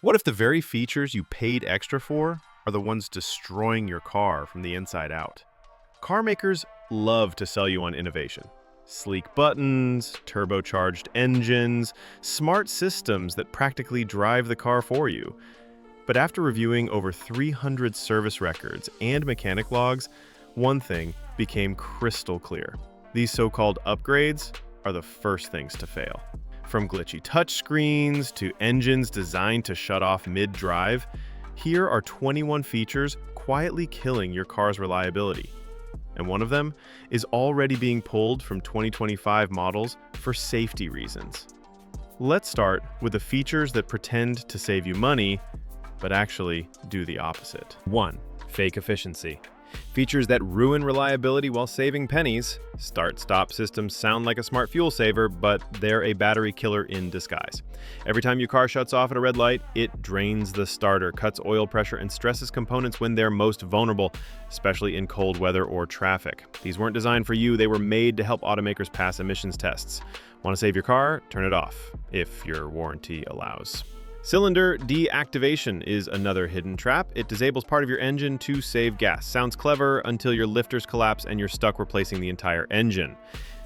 What if the very features you paid extra for are the ones destroying your car from the inside out? Car makers love to sell you on innovation. Sleek buttons, turbocharged engines, smart systems that practically drive the car for you. But after reviewing over 300 service records and mechanic logs, one thing became crystal clear. These so-called upgrades are the first things to fail. From glitchy touchscreens to engines designed to shut off mid-drive, here are 21 features quietly killing your car's reliability. And one of them is already being pulled from 2025 models for safety reasons. Let's start with the features that pretend to save you money, but actually do the opposite. 1. Fake efficiency. Features that ruin reliability while saving pennies. Start-stop systems sound like a smart fuel saver, but they're a battery killer in disguise. Every time your car shuts off at a red light, it drains the starter, cuts oil pressure, and stresses components when they're most vulnerable, especially in cold weather or traffic. These weren't designed for you, they were made to help automakers pass emissions tests. Want to save your car? Turn it off, if your warranty allows. Cylinder deactivation is another hidden trap. It disables part of your engine to save gas. Sounds clever until your lifters collapse and you're stuck replacing the entire engine.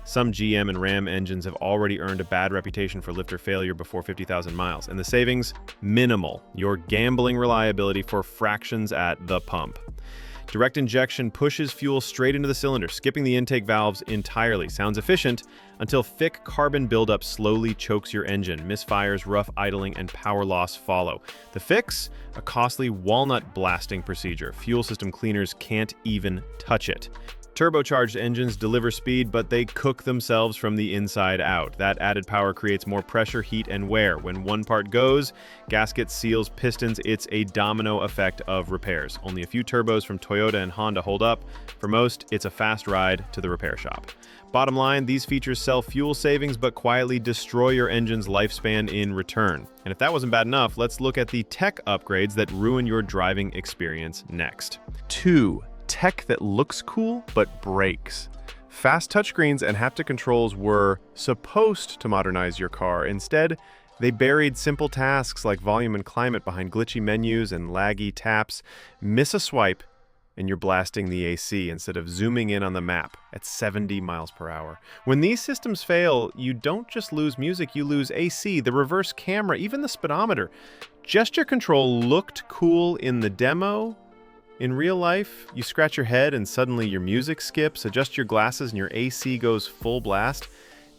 Some GM and Ram engines have already earned a bad reputation for lifter failure before 50,000 miles, and the savings? Minimal. You're gambling reliability for fractions at the pump. Direct injection pushes fuel straight into the cylinder, skipping the intake valves entirely. Sounds efficient until thick carbon buildup slowly chokes your engine. Misfires, rough idling, and power loss follow. The fix? A costly walnut blasting procedure. Fuel system cleaners can't even touch it. Turbocharged engines deliver speed, but they cook themselves from the inside out. That added power creates more pressure, heat, and wear. When one part goes, gaskets, seals, pistons, it's a domino effect of repairs. Only a few turbos from Toyota and Honda hold up. For most, it's a fast ride to the repair shop. Bottom line, these features sell fuel savings, but quietly destroy your engine's lifespan in return. And if that wasn't bad enough, let's look at the tech upgrades that ruin your driving experience next. 2. Tech that looks cool, but breaks. Fast touchscreens and haptic controls were supposed to modernize your car. Instead, they buried simple tasks like volume and climate behind glitchy menus and laggy taps. Miss a swipe, and you're blasting the AC instead of zooming in on the map at 70 miles per hour. When these systems fail, you don't just lose music, you lose AC, the reverse camera, even the speedometer. Gesture control looked cool in the demo. In real life, you scratch your head and suddenly your music skips, adjust your glasses and your AC goes full blast.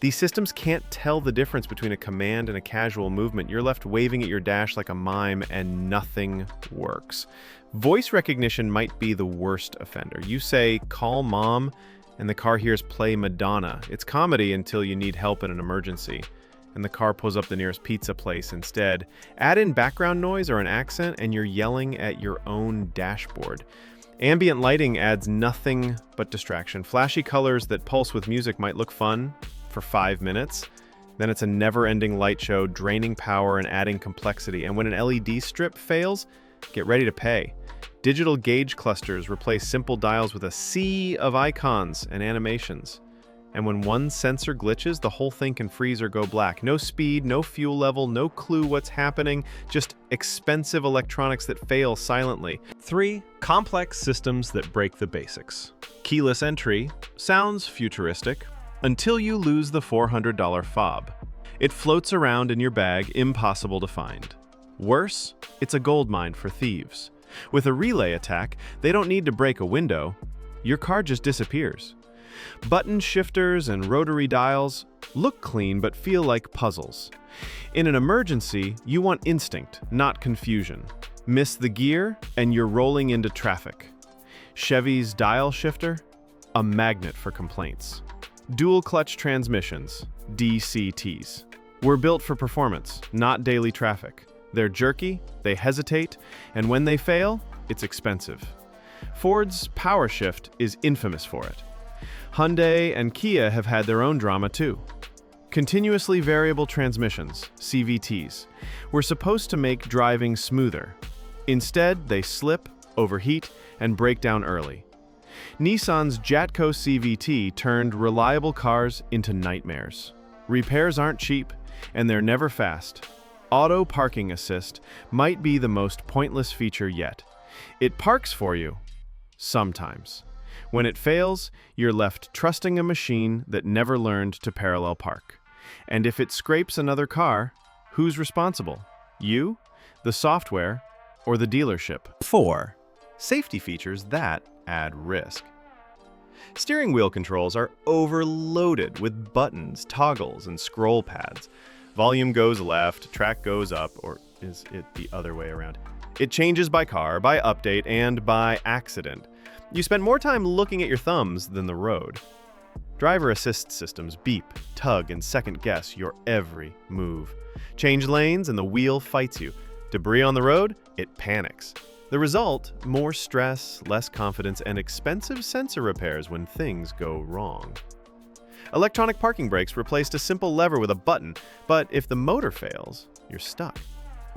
These systems can't tell the difference between a command and a casual movement. You're left waving at your dash like a mime and nothing works. Voice recognition might be the worst offender. You say, "Call mom," and the car hears "Play Madonna." It's comedy until you need help in an emergency, and the car pulls up the nearest pizza place instead. Add in background noise or an accent, and you're yelling at your own dashboard. Ambient lighting adds nothing but distraction. Flashy colors that pulse with music might look fun for 5 minutes. Then it's a never-ending light show, draining power and adding complexity. And when an LED strip fails, get ready to pay. Digital gauge clusters replace simple dials with a sea of icons and animations. And when one sensor glitches, the whole thing can freeze or go black. No speed, no fuel level, no clue what's happening, just expensive electronics that fail silently. 3. Complex systems that break the basics. Keyless entry sounds futuristic until you lose the $400 fob. It floats around in your bag, impossible to find. Worse, it's a goldmine for thieves. With a relay attack, they don't need to break a window. Your car just disappears. Button shifters and rotary dials look clean but feel like puzzles. In an emergency, you want instinct, not confusion. Miss the gear, and you're rolling into traffic. Chevy's dial shifter? A magnet for complaints. Dual clutch transmissions, DCTs, were built for performance, not daily traffic. They're jerky, they hesitate, and when they fail, it's expensive. Ford's power shift is infamous for it. Hyundai and Kia have had their own drama too. Continuously variable transmissions, CVTs, were supposed to make driving smoother. Instead, they slip, overheat, and break down early. Nissan's Jatco CVT turned reliable cars into nightmares. Repairs aren't cheap, and they're never fast. Auto Parking Assist might be the most pointless feature yet. It parks for you, sometimes. When it fails, you're left trusting a machine that never learned to parallel park. And if it scrapes another car, who's responsible? You, the software, or the dealership? 4. Safety features that add risk. Steering wheel controls are overloaded with buttons, toggles, and scroll pads. Volume goes left, track goes up, or is it the other way around? It changes by car, by update, and by accident. You spend more time looking at your thumbs than the road. Driver assist systems beep, tug, and second-guess your every move. Change lanes and the wheel fights you. Debris on the road, it panics. The result, more stress, less confidence, and expensive sensor repairs when things go wrong. Electronic parking brakes replaced a simple lever with a button, but if the motor fails, you're stuck.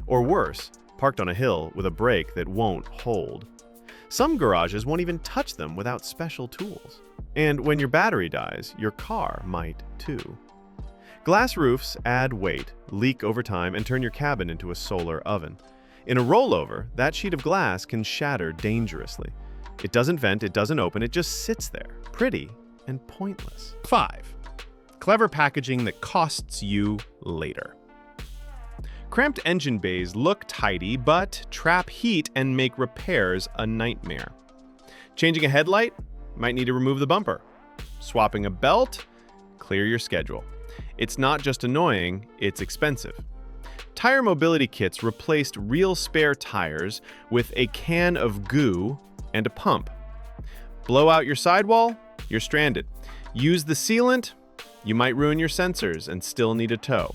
Or worse, parked on a hill with a brake that won't hold. Some garages won't even touch them without special tools. And when your battery dies, your car might too. Glass roofs add weight, leak over time, and turn your cabin into a solar oven. In a rollover, that sheet of glass can shatter dangerously. It doesn't vent, it doesn't open, it just sits there, pretty and pointless. 5. Clever packaging that costs you later. Cramped engine bays look tidy, but trap heat and make repairs a nightmare. Changing a headlight? Might need to remove the bumper. Swapping a belt? Clear your schedule. It's not just annoying, it's expensive. Tire mobility kits replaced real spare tires with a can of goo and a pump. Blow out your sidewall? You're stranded. Use the sealant? You might ruin your sensors and still need a tow.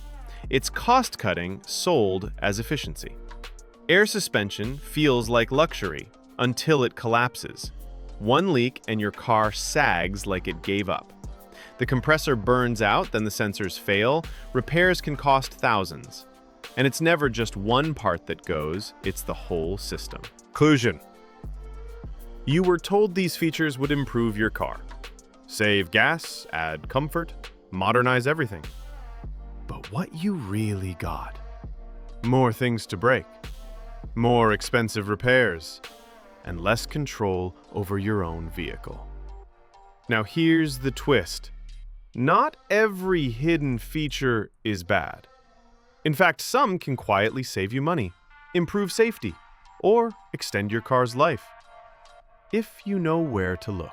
It's cost-cutting sold as efficiency. Air suspension feels like luxury until it collapses. One leak and your car sags like it gave up. The compressor burns out, then the sensors fail. Repairs can cost thousands. And it's never just one part that goes, it's the whole system. Conclusion. You were told these features would improve your car. Save gas, add comfort, modernize everything. But what you really got? More things to break, more expensive repairs, and less control over your own vehicle. Now here's the twist. Not every hidden feature is bad. In fact, some can quietly save you money, improve safety, or extend your car's life, if you know where to look.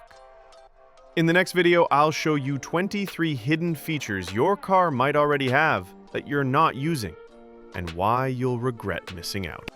In the next video, I'll show you 23 hidden features your car might already have that you're not using, and why you'll regret missing out.